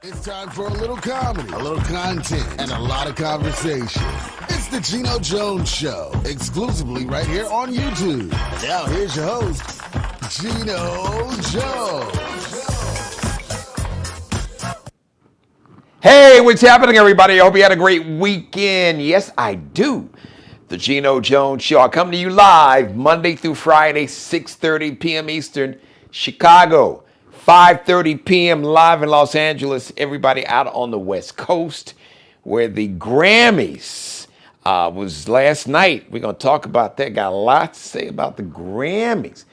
It's time for a little comedy, a little content, and a lot of conversation. It's the Geno Jones Show, exclusively right here on YouTube. And now here's your host, Geno Jones. Hey, what's happening, everybody? I hope you had a great weekend. Yes, I do. The Geno Jones Show. I come to you live Monday through Friday, 6:30 p.m. Eastern, Chicago. 5:30 p.m. live in Los Angeles. Everybody out on the West Coast, where the Grammys was last night. We're going to talk about that. Got a lot to say about the Grammys.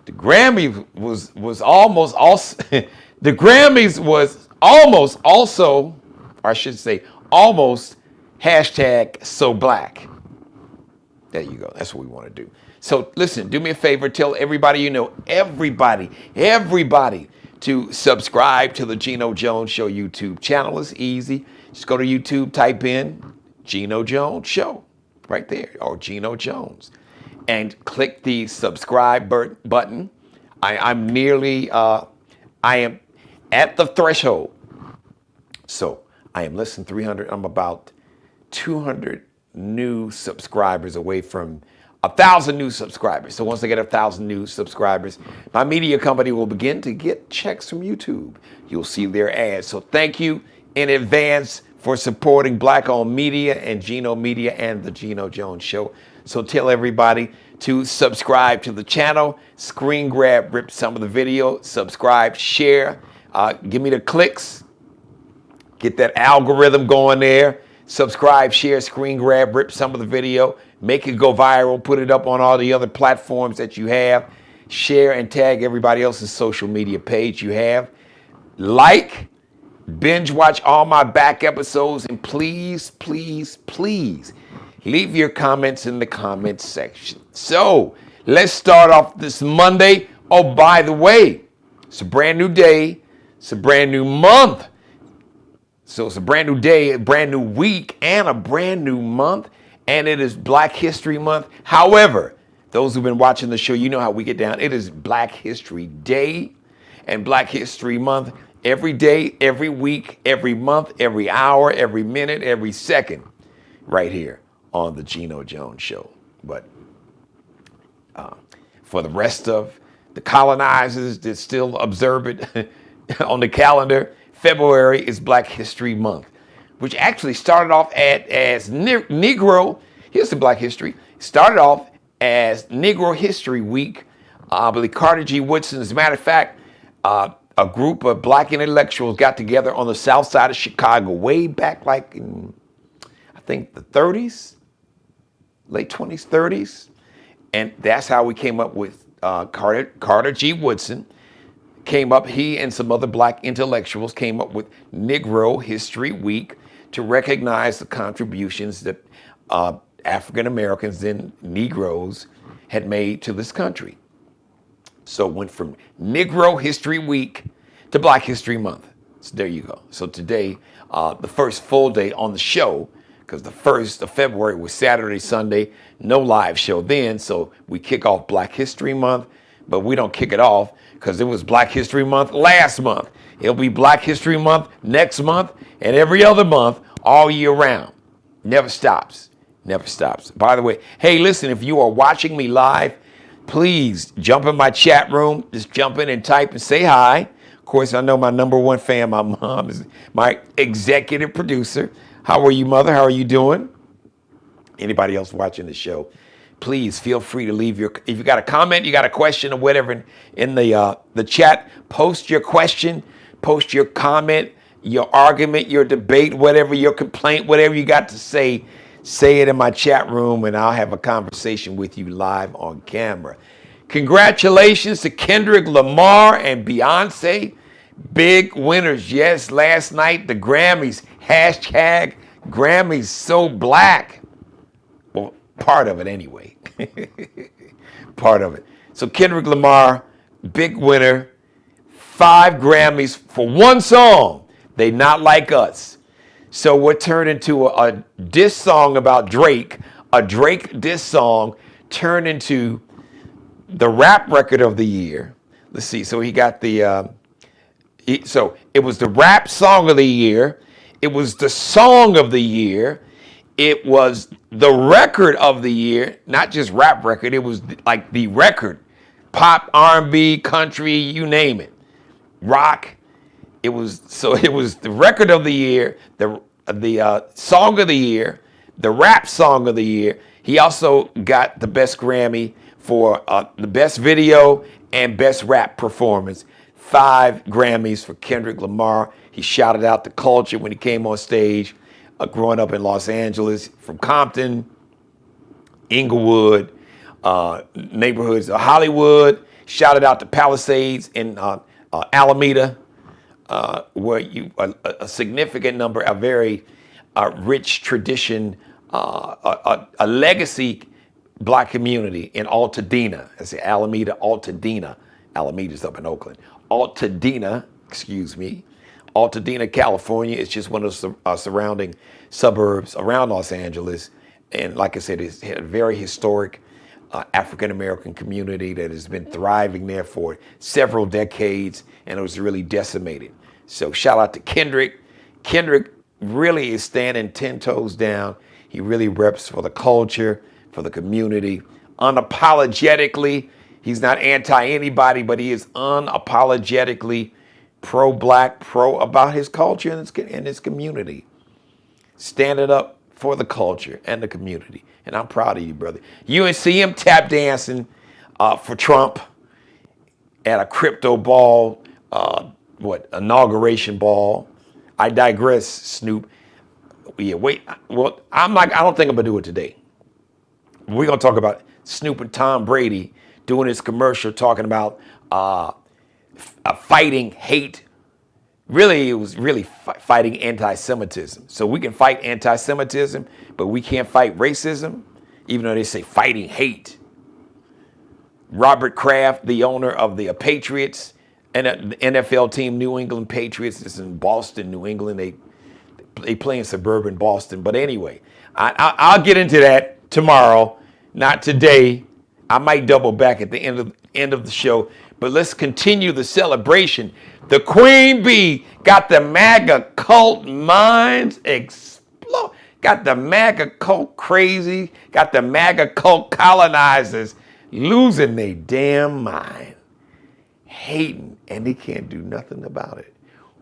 The Grammys was almost also the Grammys was almost also, or I should say almost hashtag so black. There you go. That's what we want to do. So listen, do me a favor. Tell everybody you know, everybody, to subscribe to the Geno Jones Show YouTube channel. It's easy. Just go to YouTube, type in Geno Jones Show right there, or Geno Jones, and click the subscribe button. I am at the threshold. So I am less than 300. I'm about 200 new subscribers away from 1,000 new subscribers. So once I get 1,000 new subscribers, my media company will begin to get checks from YouTube. You'll see their ads. So thank you in advance for supporting Black-owned media and Geno Media and the Geno Jones Show. So tell everybody to subscribe to the channel, screen grab, rip some of the video, subscribe, share, give me the clicks, get that algorithm going there. Subscribe, share, screen grab, rip some of the video, make it go viral, put it up on all the other platforms that you have, share and tag everybody else's social media page you have. Like, binge watch all my back episodes, and please, leave your comments in the comments section. So let's start off this Monday. Oh, by the way, it's a brand new day. It's a brand new month. So it's a brand new day, a brand new week, and a brand new month. And it is Black History Month. However, those who've been watching the show, you know how we get down. It is Black History Day and Black History Month. Every day, every week, every month, every hour, every minute, every second, right here on the Geno Jones Show. But for the rest of the colonizers that still observe it on the calendar, February is Black History Month, which actually started off as Negro. Here's the Black History. Started off as Negro History Week. I believe Carter G. Woodson, as a matter of fact, a group of black intellectuals got together on the south side of Chicago way back like in, I think, the 30s, late 20s, 30s. And that's how we came up with Carter G. Woodson. He and some other black intellectuals came up with Negro History Week to recognize the contributions that African Americans and Negroes had made to this country. So it went from Negro History Week to Black History Month. So there you go. So today, the first full day on the show, because the 1st of February was Saturday, Sunday, no live show then. So we kick off Black History Month, but we don't kick it off because it was Black History Month last month. It'll be Black History Month next month and every other month all year round. Never stops. Never stops. By the way, hey, listen, if you are watching me live, please jump in my chat room. Just jump in and type and say hi. Of course, I know my number one fan, my mom, is my executive producer. How are you, Mother? How are you doing? Anybody else watching the show? Please feel free to leave if you got a comment, you got a question or whatever in the chat, post your question, post your comment, your argument, your debate, whatever, your complaint, whatever you got to say it in my chat room and I'll have a conversation with you live on camera. Congratulations to Kendrick Lamar and Beyonce, big winners. Yes, last night, the Grammys, hashtag Grammys so black. Well, part of it anyway. Part of it. So Kendrick Lamar, big winner, 5 Grammys for one song, They Not Like Us. So what turned into a diss song about Drake, a Drake diss song turned into the rap record of the year. Let's see. So he got the, so It was the rap song of the year. It was the song of the year. It was the record of the year, not just rap record. It was like the record, pop, R&B, country, you name it, rock. It was the record of the year, the song of the year, the rap song of the year. He also got the best Grammy for the best video and best rap performance. 5 Grammys for Kendrick Lamar. He shouted out the culture when he came on stage, growing up in Los Angeles, from Compton, Inglewood, neighborhoods of Hollywood. Shouted out the Palisades in Alameda, where a significant number, a very rich tradition, a legacy black community in Altadena. I say Alameda, Altadena. Alameda's up in Oakland. Altadena, Altadena, California. It's just one of the surrounding suburbs around Los Angeles. And like I said, it's a very historic African-American community that has been thriving there for several decades, and it was really decimated. So shout out to Kendrick. Kendrick really is standing 10 toes down. He really reps for the culture, for the community, unapologetically. He's not anti-anybody, but he is unapologetically pro-black, pro about his culture and his community. Standing up for the culture and the community. And I'm proud of you, brother. You and see him tap dancing for Trump at a crypto ball, inauguration ball. I digress, Snoop. Yeah, wait. Well, I don't think I'm gonna do it today. We're gonna talk about Snoop and Tom Brady doing his commercial talking about fighting hate. Really, it was really fighting anti-Semitism. So we can fight anti-Semitism, but we can't fight racism, even though they say fighting hate. Robert Kraft, the owner of the Patriots and the NFL team, New England Patriots, is in Boston, New England. They play in suburban Boston. But anyway, I'll get into that tomorrow, not today. I might double back at the end of the show, but let's continue the celebration. The Queen Bee got the MAGA cult minds explode, got the MAGA cult crazy, got the MAGA cult colonizers losing their damn mind, hating, and they can't do nothing about it.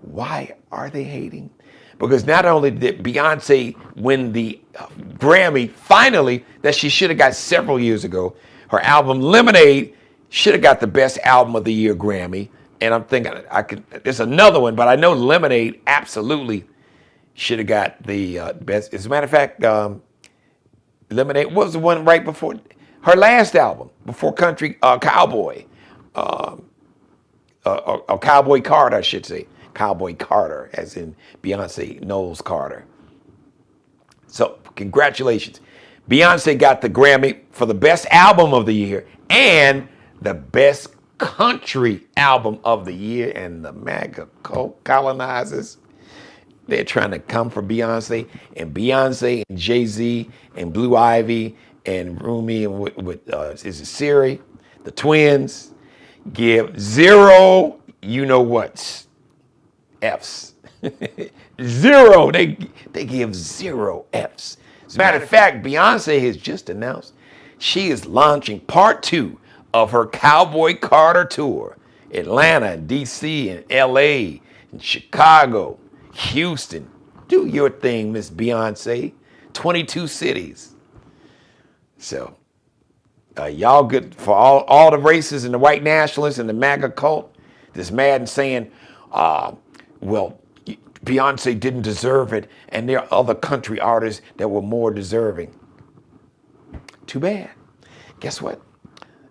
Why are they hating? Because not only did Beyonce win the Grammy finally that she should have got several years ago, her album Lemonade should have got the best album of the year Grammy. And I'm thinking there's another one, but I know Lemonade absolutely should have got the best. As a matter of fact, Lemonade was the one right before her last album, before Country Cowboy, Cowboy Carter, I should say. Cowboy Carter, as in Beyonce Knowles Carter. So congratulations. Beyonce got the Grammy for the best album of the year and the best country album of the year. And the MAGA colonizers, they're trying to come for Beyonce and Jay-Z and Blue Ivy and Rumi and is it Siri, the twins, give zero you-know-whats. F's. Zero. They give 0 F's. As a matter of fact, Beyonce has just announced she is launching part 2 of her Cowboy Carter tour. Atlanta, and DC, and LA, and Chicago, Houston. Do your thing, Miss Beyonce. 22 cities. So, y'all good for all the racists and the white nationalists and the MAGA cult that's mad and saying, well, Beyonce didn't deserve it, and there are other country artists that were more deserving. Too bad. Guess what?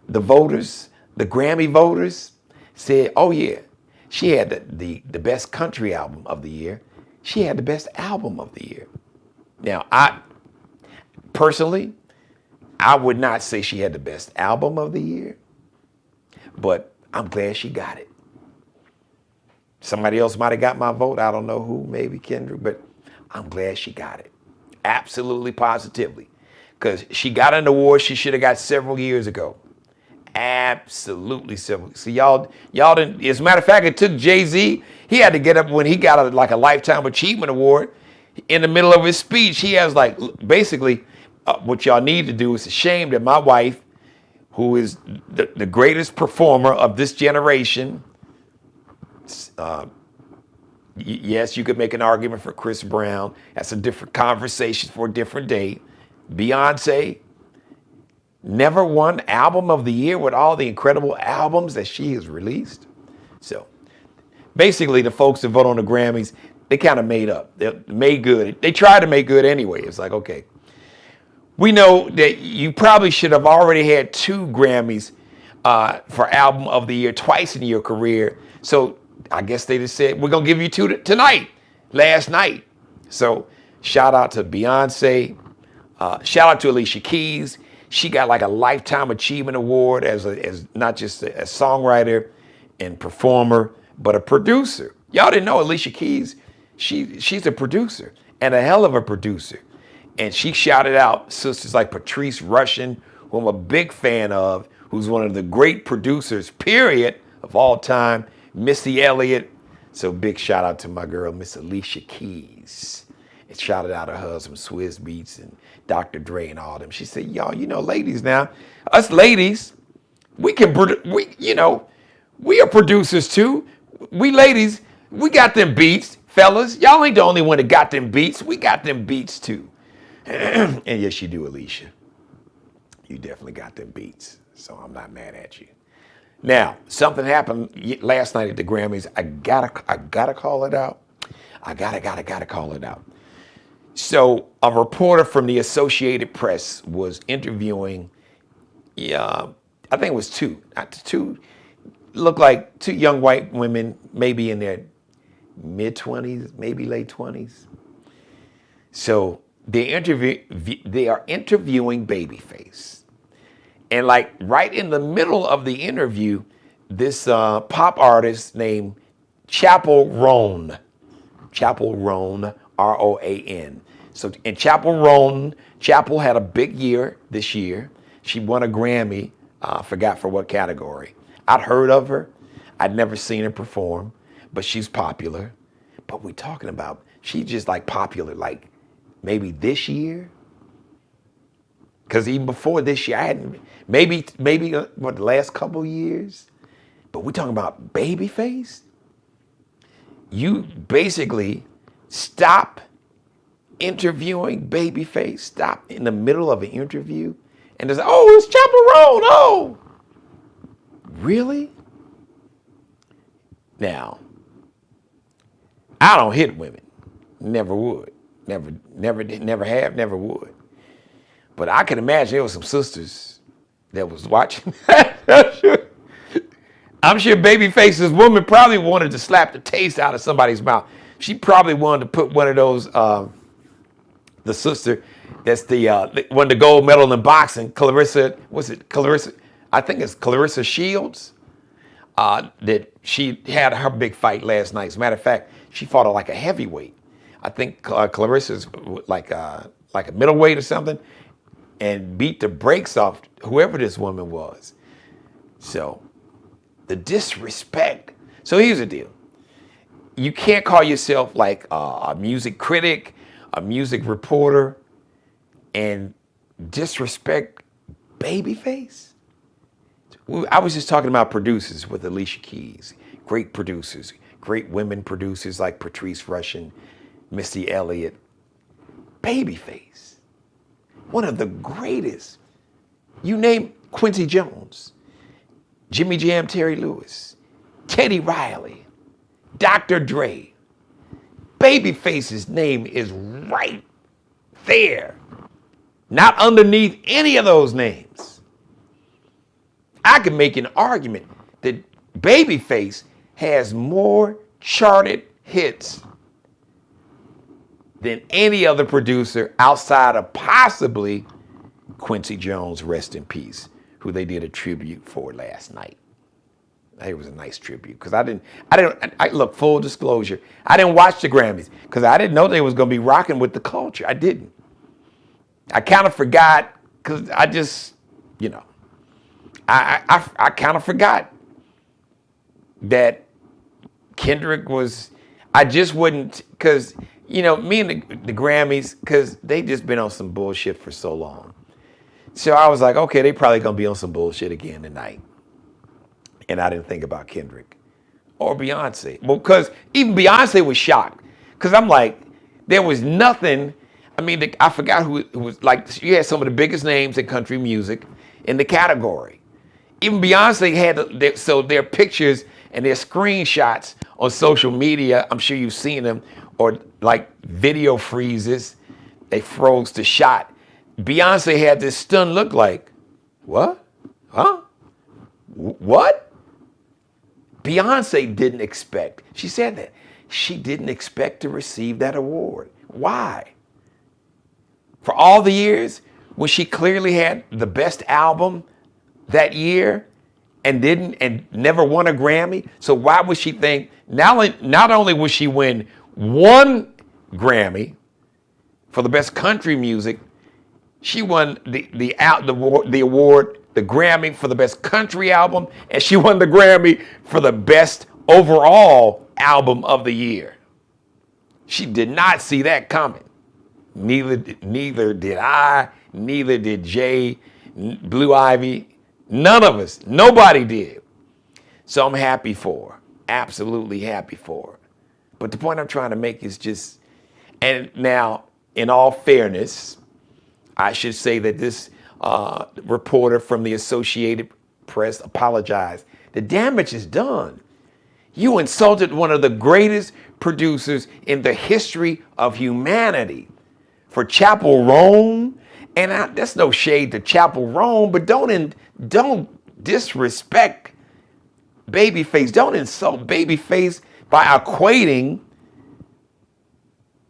The voters, the Grammy voters, said, oh yeah, she had the best country album of the year. She had the best album of the year. Now, I would not say she had the best album of the year, but I'm glad she got it. Somebody else might have got my vote. I don't know who, maybe Kendrick, but I'm glad she got it. Absolutely, positively. Because she got an award she should have got several years ago. Absolutely civil. So y'all didn't. As a matter of fact, it took Jay-Z. He had to get up when he got a Lifetime Achievement Award. In the middle of his speech, he has basically what y'all need to do. It's a shame that my wife, who is the greatest performer of this generation, yes, you could make an argument for Chris Brown. That's a different conversation for a different day. Beyonce never won Album of the Year with all the incredible albums that she has released. So basically, the folks that vote on the Grammys, they kind of made up. They made good. They tried to make good anyway. It's like, okay, we know that you probably should have already had 2 Grammys for Album of the Year twice in your career. So I guess they just said, we're going to give you 2 tonight, last night. So shout out to Beyonce. Shout out to Alicia Keys. She got like a Lifetime Achievement Award as not just a songwriter and performer, but a producer. Y'all didn't know Alicia Keys, she's a producer and a hell of a producer. And she shouted out sisters like Patrice Rushen, who I'm a big fan of, who's one of the great producers, period, of all time, Missy Elliott. So big shout out to my girl, Miss Alicia Keys. And shouted out her husband, Swizz Beatz, and Dr. Dre and all them. She said, y'all, ladies now, us ladies, we are producers too. We ladies, we got them beats, fellas. Y'all ain't the only one that got them beats. We got them beats too. And yes, you do, Alicia. You definitely got them beats. So I'm not mad at you. Now, something happened last night at the Grammys. I gotta call it out. I gotta call it out. So a reporter from the Associated Press was interviewing, I think it was 2, looked like 2 young white women, maybe in their mid-20s, maybe late 20s. So they are interviewing Babyface. And like right in the middle of the interview, this pop artist named Chappell Roan, Roan. So in Chappell had a big year this year. She won a Grammy, forgot for what category. I'd heard of her. I'd never seen her perform, but she's popular. But we're talking about, she's just like popular, like maybe this year. Because even before this year, I hadn't, maybe the last couple years. But we're talking about Babyface. You basically stop interviewing Babyface, stop in the middle of an interview, and there's, oh, it's Chappell Roan, oh. Really? Now, I don't hit women. Never would. Never have, never would. But I can imagine there were some sisters that was watching. I'm sure Babyface's woman probably wanted to slap the taste out of somebody's mouth. She probably wanted to put one of those, the sister that's won the gold medal in boxing, Clarissa, I think it's Clarissa Shields, that she had her big fight last night. As a matter of fact, she fought like a heavyweight. I think Clarissa's like a middleweight or something, and beat the brakes off whoever this woman was. So the disrespect. So here's the deal. You can't call yourself like a music critic, a music reporter, and disrespect Babyface. I was just talking about producers with Alicia Keys, great producers, great women producers like Patrice Rushen, Missy Elliott. Babyface, one of the greatest. You name Quincy Jones, Jimmy Jam, Terry Lewis, Teddy Riley, Dr. Dre. Babyface's name is right there, not underneath any of those names. I can make an argument that Babyface has more charted hits than any other producer outside of possibly Quincy Jones, rest in peace, who they did a tribute for last night. It was a nice tribute because I look, full disclosure, I didn't watch the Grammys because I didn't know they was going to be rocking with the culture. I didn't. I kind of forgot because I just, I kind of forgot that Kendrick was. I just wouldn't, because me and the Grammys, because they just been on some bullshit for so long. So I was like, okay, they probably gonna be on some bullshit again tonight. And I didn't think about Kendrick or Beyonce. Well, because even Beyonce was shocked. Because I'm like, there was nothing. I mean, I forgot who it was. Like, you had some of the biggest names in country music in the category. Even Beyonce had, so their pictures and their screenshots on social media, I'm sure you've seen them, or like video freezes, they froze the shot. Beyonce had this stunned look like, what? Huh? What? Beyonce didn't expect, she said that, she didn't expect to receive that award. Why? For all the years when she clearly had the best album that year and never won a Grammy. So why would she think, not only would she win one Grammy for the best country music, she won the award, the Grammy for the best country album, and she won the Grammy for the best overall album of the year. She did not see that coming. Neither did I, neither did Jay, Blue Ivy, none of us, nobody did. So I'm happy for her, absolutely happy for her. But the point I'm trying to make is just, and now, in all fairness, I should say that this reporter from the Associated Press apologized. The damage is done. You insulted one of the greatest producers in the history of humanity for Chapel Roan. And that's no shade to Chapel Roan, but don't disrespect Babyface. Don't insult Babyface by equating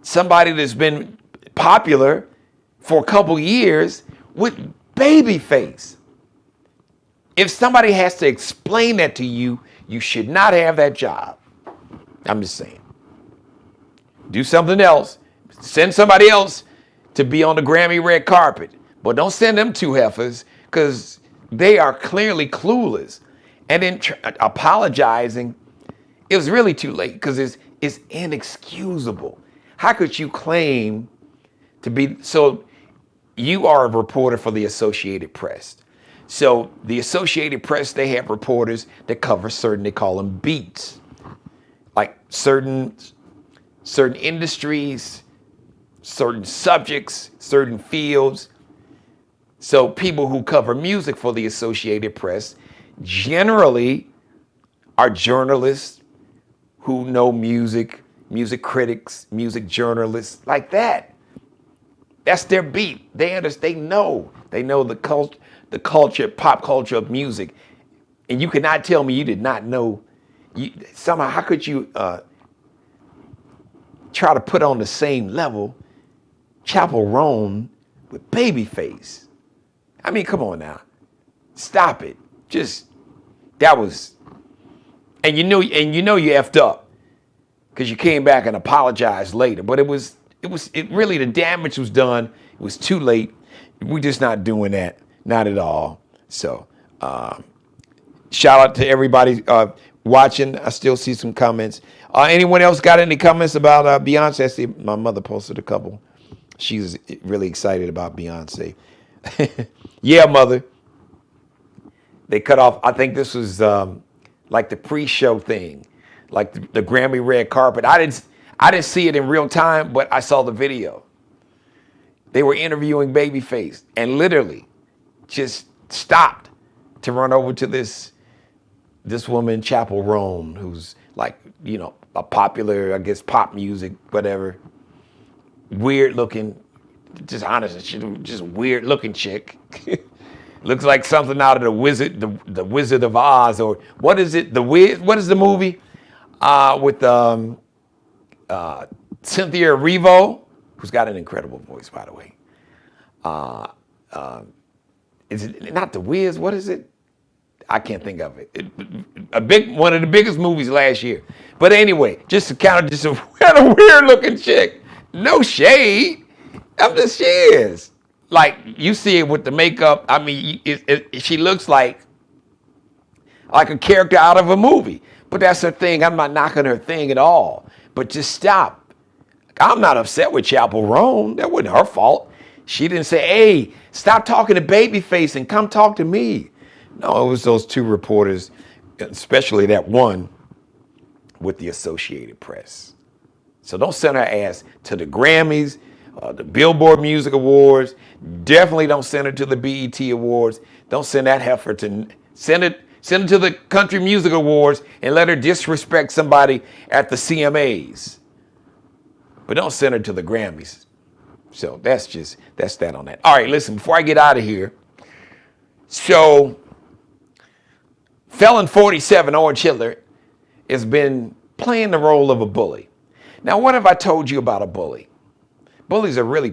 somebody that's been popular for a couple years with Babyface. If somebody has to explain that to you, you should not have that job. I'm just saying. Do something else. Send somebody else to be on the Grammy red carpet. But don't send them two heifers, because they are clearly clueless. And then apologizing, it was really too late, because it's inexcusable. How could you claim to be, so you are a reporter for the Associated Press. So the Associated Press, they have reporters that cover they call them beats. Like certain industries, certain subjects, certain fields. So people who cover music for the Associated Press generally are journalists who know music critics, music journalists, like that. That's their beat. They know the culture, pop culture of music. And you cannot tell me you did not know. Somehow, how could you try to put on the same level Chapel Roan with Babyface? I mean, come on now. Stop it. That was, and you know you effed up because you came back and apologized later. But it really, the damage was done. It was too late. We're just not doing that. Not at all. So, shout out to everybody watching. I still see some comments. Anyone else got any comments about Beyonce? I see my mother posted a couple. She's really excited about Beyonce. Yeah, mother. They cut off, I think this was like the pre-show thing, like the Grammy red carpet. I didn't see it in real time, but I saw the video. They were interviewing Babyface and literally just stopped to run over to this woman, Chapel Roan, who's like, a popular, I guess, pop music, whatever, weird looking, just honestly, just weird looking chick. Looks like something out of the Wizard of Oz, or what is it? What is the movie with Cynthia Erivo, who's got an incredible voice, by the way. Is it not The Wiz? What is it? I can't think of it. One of the biggest movies last year. But anyway, just a weird looking chick. No shade. She is. Like, you see it with the makeup. I mean, she looks like like a character out of a movie. But that's her thing. I'm not knocking her thing at all. But just stop. I'm not upset with Chapel Roan. That wasn't her fault. She didn't say, hey, stop talking to Babyface and come talk to me. No, it was those two reporters, especially that one with the Associated Press. So don't send her ass to the Grammys, the Billboard Music Awards. Definitely don't send her to the BET Awards. Don't send that heifer to, send it to the Country Music Awards and let her disrespect somebody at the CMAs. But don't send her to the Grammys. So that's that on that. All right, listen, before I get out of here. So Felon 47, Orange Hitler, has been playing the role of a bully. Now, what have I told you about a bully? Bullies are really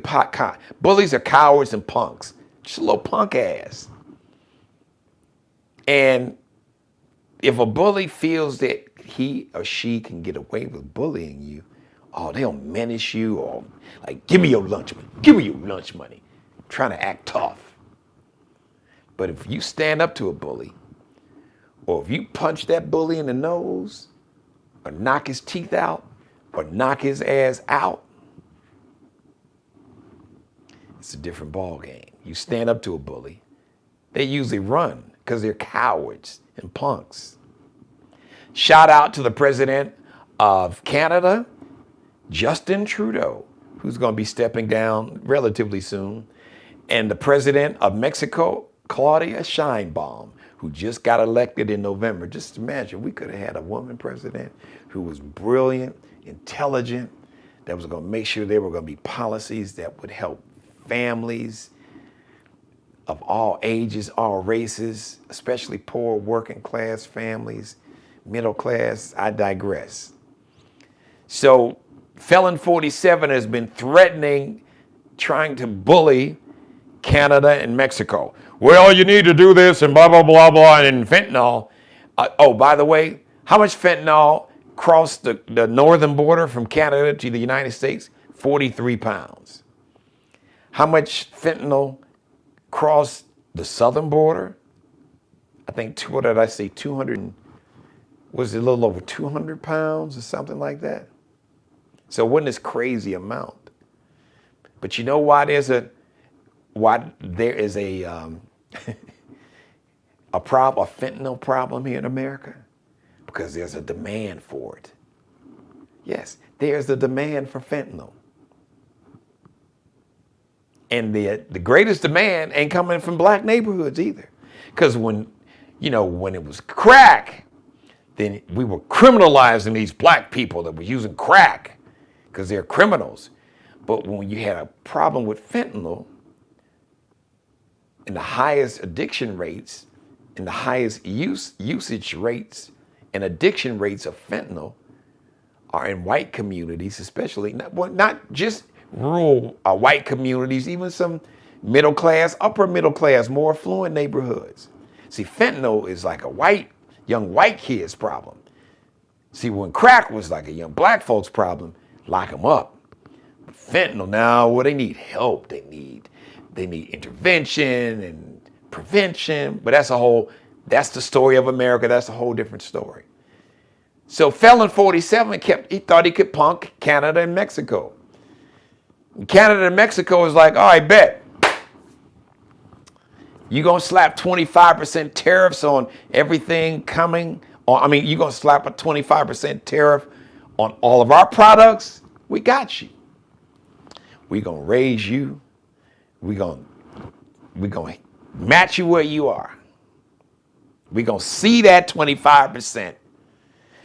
bullies are cowards and punks. Just a little punk ass. And if a bully feels that he or she can get away with bullying you, oh, they'll menace you or like, give me your lunch money. Give me your lunch money. Trying to act tough. But if you stand up to a bully, or if you punch that bully in the nose, or knock his teeth out, or knock his ass out, it's a different ball game. You stand up to a bully, they usually run because they're cowards and punks. Shout out to the president of Canada, Justin Trudeau, who's going to be stepping down relatively soon, and the president of Mexico, Claudia Sheinbaum, who just got elected in November. Just imagine, we could have had a woman president who was brilliant, intelligent, that was going to make sure there were going to be policies that would help families of all ages, all races, especially poor working class families, middle class. I digress. So Felon 47 has been threatening, trying to bully Canada and Mexico. Well, you need to do this and blah, blah, blah, blah, and fentanyl. Oh, by the way, how much fentanyl crossed the northern border from Canada to the United States? 43 pounds. How much fentanyl crossed the southern border? I think, 200, was it a little over 200 pounds or something like that? So it wasn't this crazy amount. But you know why there is a fentanyl problem here in America? Because there's a demand for it. Yes, there's a demand for fentanyl. And the greatest demand ain't coming from black neighborhoods either. Because when it was crack, then we were criminalizing these black people that were using crack because they're criminals. But when you had a problem with fentanyl, and the highest addiction rates and the highest usage rates and addiction rates of fentanyl are in white communities, especially, not just rural white communities, even some middle class, upper middle class, more affluent neighborhoods. See, fentanyl is like a young white kid's problem. See, when crack was like a young black folks' problem, lock them up. But fentanyl now, well, they need help. They need intervention and prevention, but that's the story of America. That's a whole different story. So Felon 47 he thought he could punk Canada and Mexico. And Canada and Mexico is like, all right, bet. You gonna slap 25% tariffs on everything coming? You gonna slap a 25% tariff on all of our products? We got you. We gonna raise you. We gonna match you where you are. We gonna see that 25%,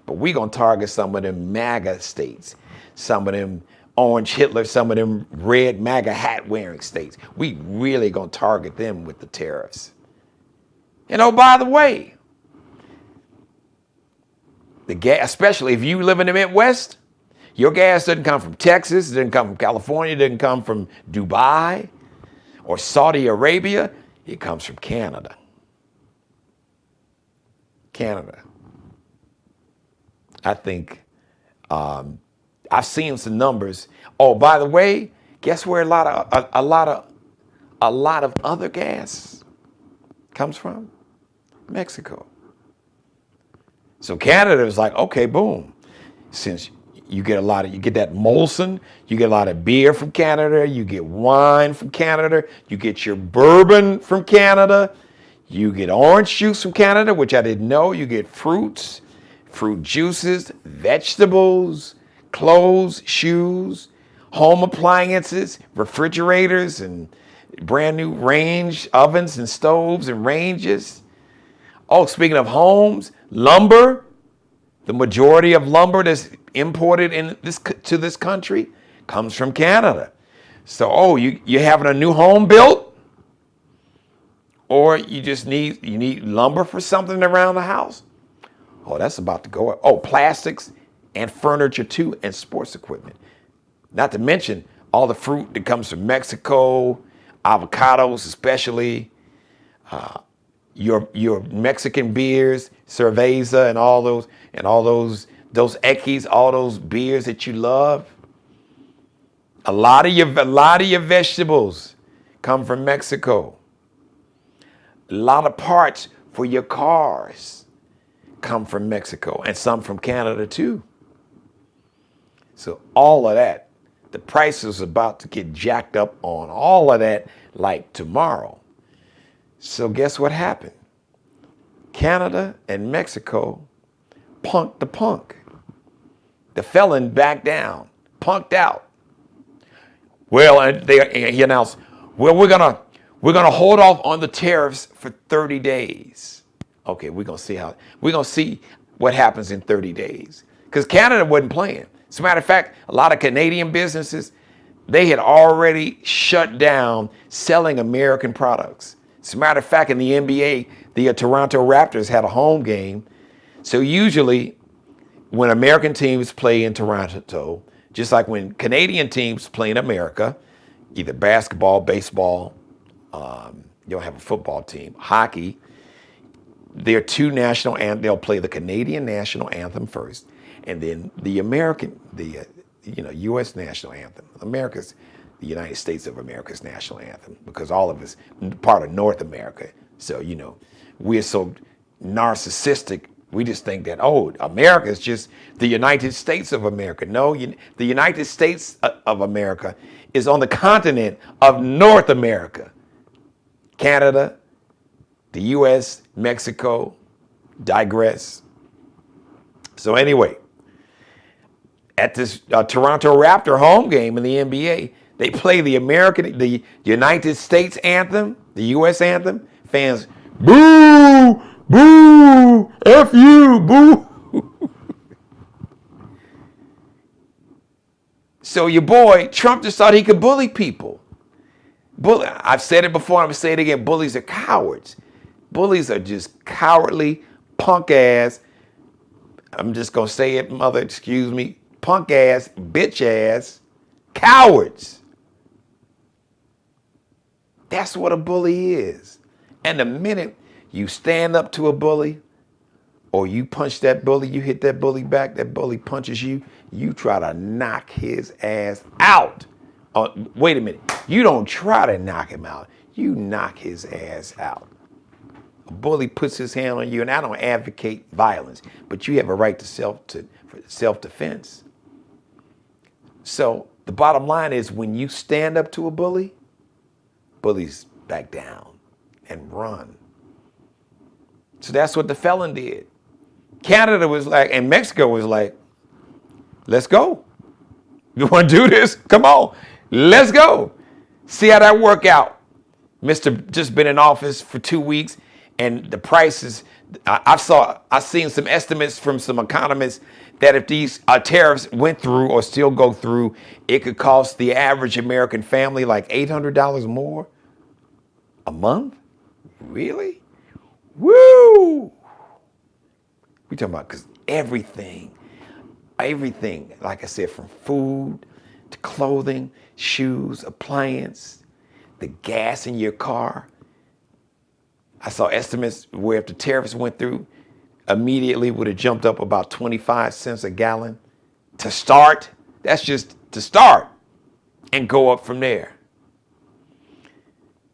but we gonna target some of them MAGA states, some of them Orange Hitler, some of them red MAGA hat wearing states. We really gonna target them with the tariffs. And oh, by the way, the gas, especially if you live in the Midwest, your gas doesn't come from Texas, it doesn't come from California, it doesn't come from Dubai or Saudi Arabia, it comes from Canada. Canada. I think I've seen some numbers. Oh, by the way, guess where a lot of other gas comes from? Mexico. So Canada was like, okay, boom. Since you get that Molson, you get a lot of beer from Canada, you get wine from Canada, you get your bourbon from Canada, you get orange juice from Canada, which I didn't know, you get fruits, fruit juices, vegetables, clothes, shoes, home appliances, refrigerators, and brand new range ovens and stoves and ranges. Oh, speaking of homes, lumber. The majority of lumber that's imported to this country comes from Canada. So, you're having a new home built, or you just need lumber for something around the house. Oh, that's about to go up. Oh, plastics and furniture too, and sports equipment. Not to mention all the fruit that comes from Mexico, avocados especially, your Mexican beers, cerveza, and all those Ekis, all those beers that you love. A lot of your vegetables come from Mexico. A lot of parts for your cars come from Mexico, and some from Canada too. So all of that, the price is about to get jacked up on all of that like tomorrow. So guess what happened? Canada and Mexico punked the punk. The felon backed down, punked out. Well, and he announced, well, we're gonna hold off on the tariffs for 30 days. Okay, we're gonna see what happens in 30 days. Because Canada wasn't playing. As a matter of fact, a lot of Canadian businesses, they had already shut down selling American products. As a matter of fact, in the NBA, the Toronto Raptors had a home game. So usually when American teams play in Toronto, just like when Canadian teams play in America, either basketball, baseball, you don't have a football team, hockey, there are two national anthems. They'll play the Canadian national anthem first, and then the American, U.S. national anthem. The United States of America's national anthem, because all of us part of North America. So, we're so narcissistic. We just think that, America is just the United States of America. No, the United States of America is on the continent of North America. Canada, the U.S., Mexico, digress. So anyway, at this Toronto Raptor home game in the NBA, they play the United States anthem, the U.S. anthem. Fans, boo, boo, F you, boo. So your boy, Trump, just thought he could bully people. I've said it before, I'm going to say it again. Bullies are cowards. Bullies are just cowardly, punk ass. I'm just going to say it, mother, excuse me. Punk ass, bitch ass, cowards. That's what a bully is. And the minute you stand up to a bully, or you punch that bully, you hit that bully back, that bully punches you, you try to knock his ass out. Wait a minute. You don't try to knock him out. You knock his ass out. A bully puts his hand on you, and I don't advocate violence, but you have a right to self-defense. So the bottom line is, when you stand up to a bully, bullies back down and run. So that's what the felon did. Canada was like, and Mexico was like, let's go. You want to do this? Come on. Let's go. See how that work out. Mr. just been in office for 2 weeks, and the prices, I've seen some estimates from some economists that if these tariffs went through or still go through, it could cost the average American family like $800 more a month. Really? Woo! We talking about, because everything, like I said, from food to clothing, shoes, appliance, the gas in your car. I saw estimates where if the tariffs went through, immediately would have jumped up about 25 cents a gallon to start. That's just to start, and go up from there.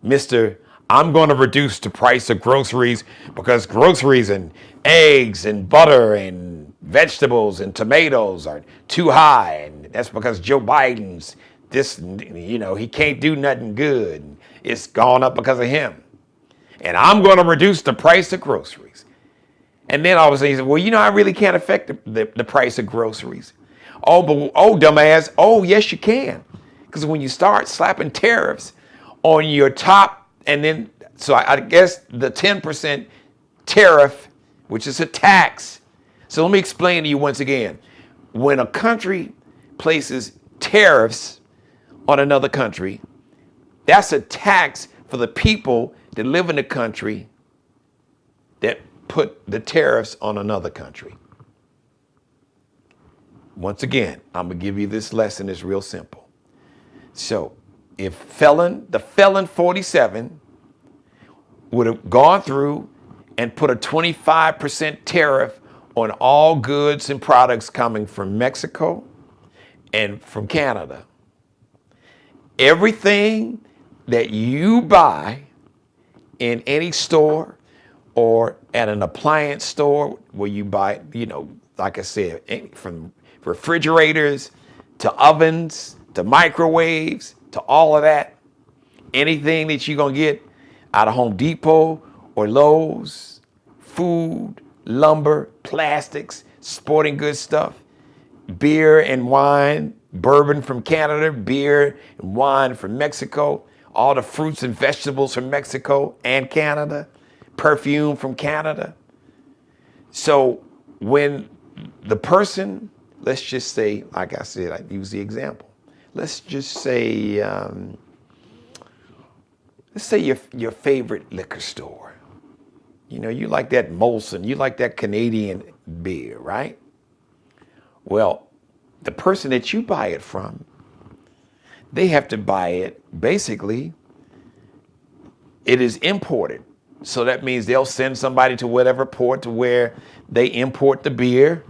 Mr. I'm going to reduce the price of groceries because groceries and eggs and butter and vegetables and tomatoes are too high. And that's because Joe Biden's he can't do nothing good. It's gone up because of him. And I'm going to reduce the price of groceries. And then all of a sudden he said, well, I really can't affect the price of groceries. Oh, dumbass. Oh, yes, you can. Because when you start slapping tariffs on your top, and then, so I guess the 10% tariff, which is a tax. So let me explain to you once again. When a country places tariffs on another country, that's a tax for the people that live in the country that put the tariffs on another country. Once again, I'm going to give you this lesson. It's real simple. So if the felon 47 would have gone through and put a 25% tariff on all goods and products coming from Mexico and from Canada, everything that you buy in any store or at an appliance store where you buy, like I said, from refrigerators to ovens to microwaves to all of that, anything that you're going to get out of Home Depot or Lowe's, food, lumber, plastics, sporting goods stuff, beer and wine, bourbon from Canada, beer and wine from Mexico, all the fruits and vegetables from Mexico and Canada, perfume from Canada. So when the person, let's just say, like I said, I use the example. Let's just say, your favorite liquor store. You like that Molson, you like that Canadian beer, right? Well, the person that you buy it from, they have to buy it, basically, it is imported. So that means they'll send somebody to whatever port to where they import the beer.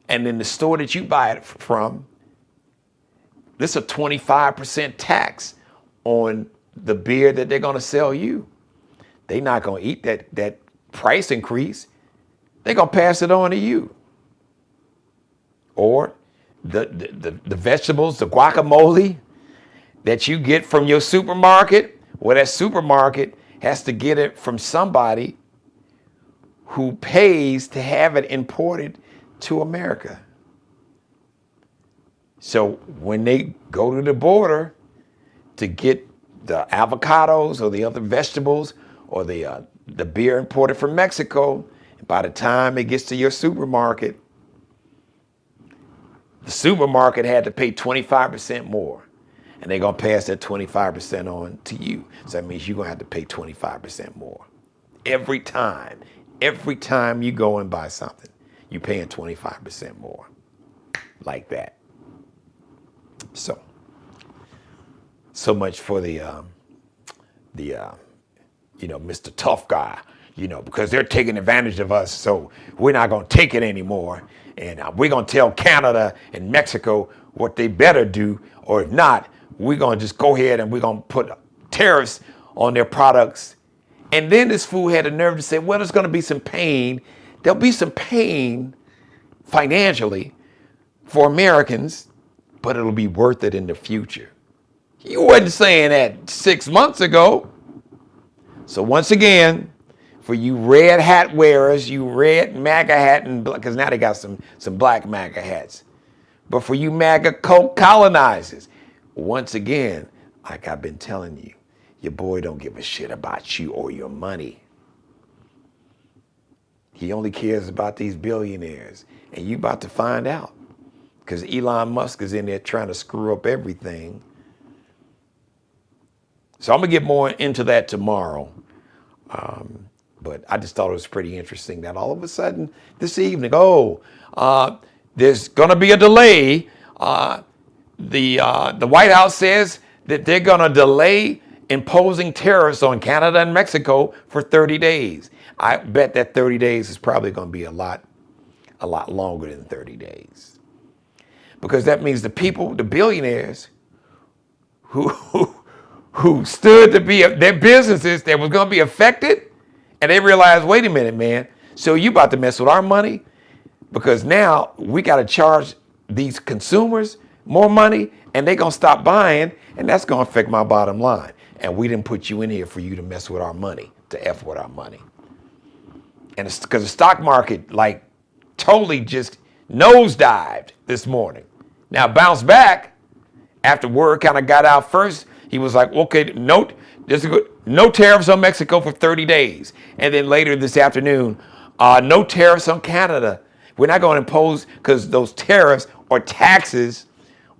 And then the store that you buy it from, this is a 25% tax on the beer that they're going to sell you. They're not going to eat that price increase. They're going to pass it on to you. Or the vegetables, the guacamole that you get from your supermarket, well, that supermarket has to get it from somebody who pays to have it imported to America. So when they go to the border to get the avocados or the other vegetables or the beer imported from Mexico, by the time it gets to your supermarket, the supermarket had to pay 25% more. And they're going to pass that 25% on to you. So that means you're going to have to pay 25% more. Every time you go and buy something, you're paying 25% more. Like that. So much for the Mr. Tough Guy, because they're taking advantage of us. So we're not going to take it anymore. And we're going to tell Canada and Mexico what they better do. Or if not, we're going to just go ahead and we're going to put tariffs on their products. And then this fool had the nerve to say, well, there's going to be some pain. There'll be some pain financially for Americans, but it'll be worth it in the future. You wasn't saying that 6 months ago. So once again, for you red hat wearers, you red MAGA hat, and because now they got some black MAGA hats. But for you MAGA colonizers, once again, like I've been telling you, your boy don't give a shit about you or your money. He only cares about these billionaires. And you about to find out. Because Elon Musk is in there trying to screw up everything. So I'm going to get more into that tomorrow. But I just thought it was pretty interesting that all of a sudden this evening, there's going to be a delay. The White House says that they're going to delay imposing tariffs on Canada and Mexico for 30 days. I bet that 30 days is probably going to be a lot longer than 30 days. Because that means the people, the billionaires who who stood to be their businesses that was going to be affected, and they realized, wait a minute, man. So you about to mess with our money because now we got to charge these consumers more money, and they're going to stop buying, and that's going to affect my bottom line. And we didn't put you in here for you to mess with our money, to F with our money. And it's because the stock market like totally just nosedived this morning. Now bounced back after word kind of got out first. He was like, okay, no tariffs on Mexico for 30 days. And then later this afternoon, no tariffs on Canada. We're not going to impose, because those tariffs are taxes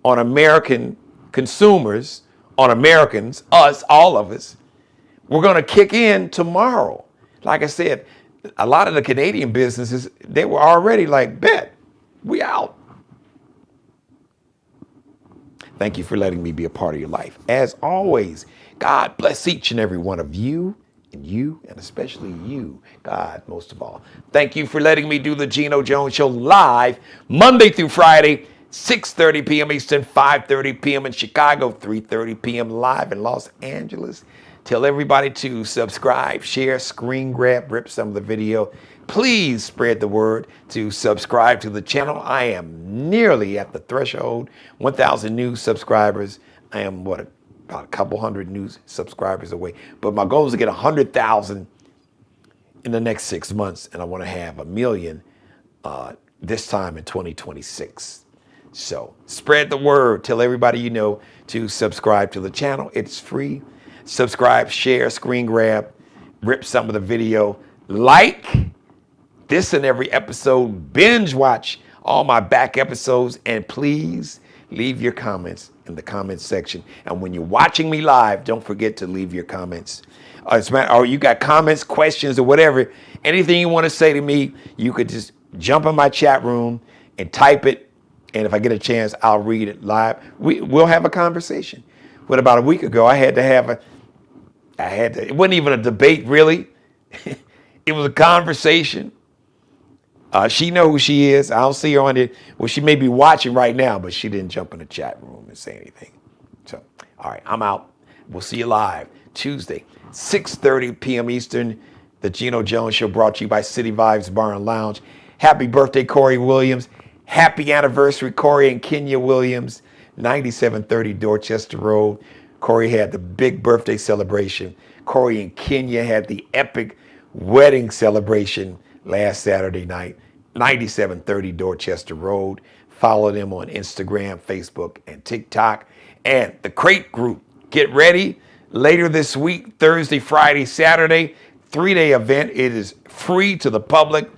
on American consumers, on Americans, us, all of us. We're going to kick in tomorrow. Like I said, a lot of the Canadian businesses, they were already like, bet, we out. Thank you for letting me be a part of your life. As always, God bless each and every one of you, and especially you, God, most of all. Thank you for letting me do the Geno Jones Show live Monday through Friday, 6:30 p.m. Eastern, 5:30 p.m. in Chicago, 3:30 p.m. live in Los Angeles. Tell everybody to subscribe, share, screen grab, rip some of the video. Please spread the word to subscribe to the channel. I am nearly at the threshold, 1,000 new subscribers. I am, about a couple hundred new subscribers away. But my goal is to get 100,000 in the next 6 months, and I want to have 1 million this time in 2026. So spread the word. Tell everybody you know to subscribe to the channel. It's free. Subscribe, share, screen grab, rip some of the video, like this and every episode, binge watch all my back episodes, and please leave your comments in the comments section. And when you're watching me live, don't forget to leave your comments. Or you got comments, questions, or whatever, anything you want to say to me, you could just jump in my chat room and type it. And if I get a chance, I'll read it live. We'll have a conversation. But about a week ago, it wasn't even a debate, really. It was a conversation. She knows who she is. I don't see her on it. Well, she may be watching right now, but she didn't jump in the chat room and say anything. So, all right, I'm out. We'll see you live Tuesday, 6:30 p.m. Eastern. The Geno Jones Show brought to you by City Vibes Bar and Lounge. Happy birthday, Corey Williams. Happy anniversary, Corey and Kenya Williams. 9730 Dorchester Road. Corey had the big birthday celebration. Corey and Kenya had the epic wedding celebration last Saturday night. 9730 Dorchester Road. Follow them on Instagram, Facebook, and TikTok. And the Crate Group, get ready. Later this week, Thursday, Friday, Saturday, 3-day event. It is free to the public.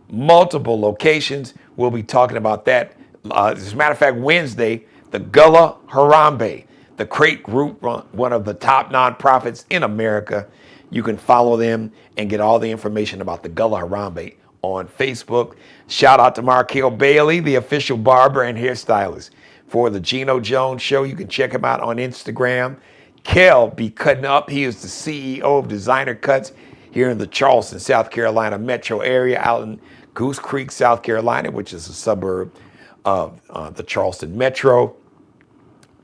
Multiple locations. We'll be talking about that. As a matter of fact, Wednesday, the Gullah Harambe, the Crate Group, one of the top nonprofits in America. You can follow them and get all the information about the Gullah Harambe on Facebook. Shout out to Markel Bailey, the official barber and hairstylist for the Geno Jones Show. You can check him out on Instagram. Kel be cutting up. He is the CEO of Designer Cuts here in the Charleston, South Carolina metro area, out in Goose Creek, South Carolina, which is a suburb of the Charleston metro.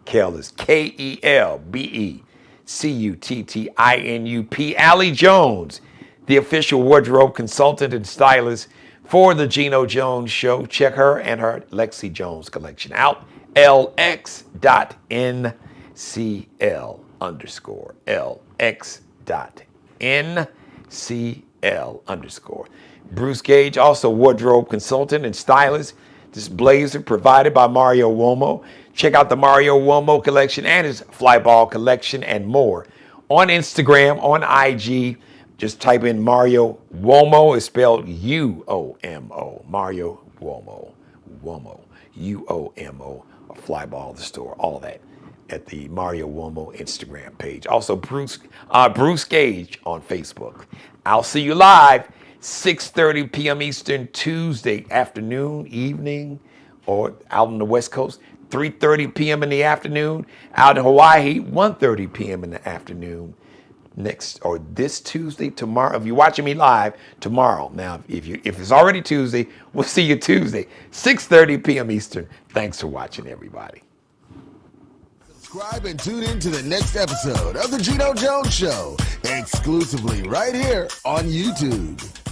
Kel is KELBECUTTINUP. Allie Jones, the official wardrobe consultant and stylist for the Geno Jones Show. Check her and her Lexi Jones collection out. LX.NCL _ LX.NCL _ Bruce Gage, also wardrobe consultant and stylist. This blazer provided by Mario Uomo. Check out the Mario Uomo collection and his Flyball collection and more on Instagram, on IG. Just type in Mario Uomo. It's spelled UOMO. Mario Uomo. Uomo. UOMO. Flyball, the store, all that at the Mario Uomo Instagram page. Also, Bruce Gage on Facebook. I'll see you live 6:30 p.m. Eastern, Tuesday afternoon, evening, or out on the West Coast. 3:30 p.m. in the afternoon. Out in Hawaii, 1:30 p.m. in the afternoon. Next, or this Tuesday, tomorrow. If you're watching me live, tomorrow. Now, if it's already Tuesday, we'll see you Tuesday, 6:30 p.m. Eastern. Thanks for watching, everybody. Subscribe and tune in to the next episode of The Geno Jones Show, exclusively right here on YouTube.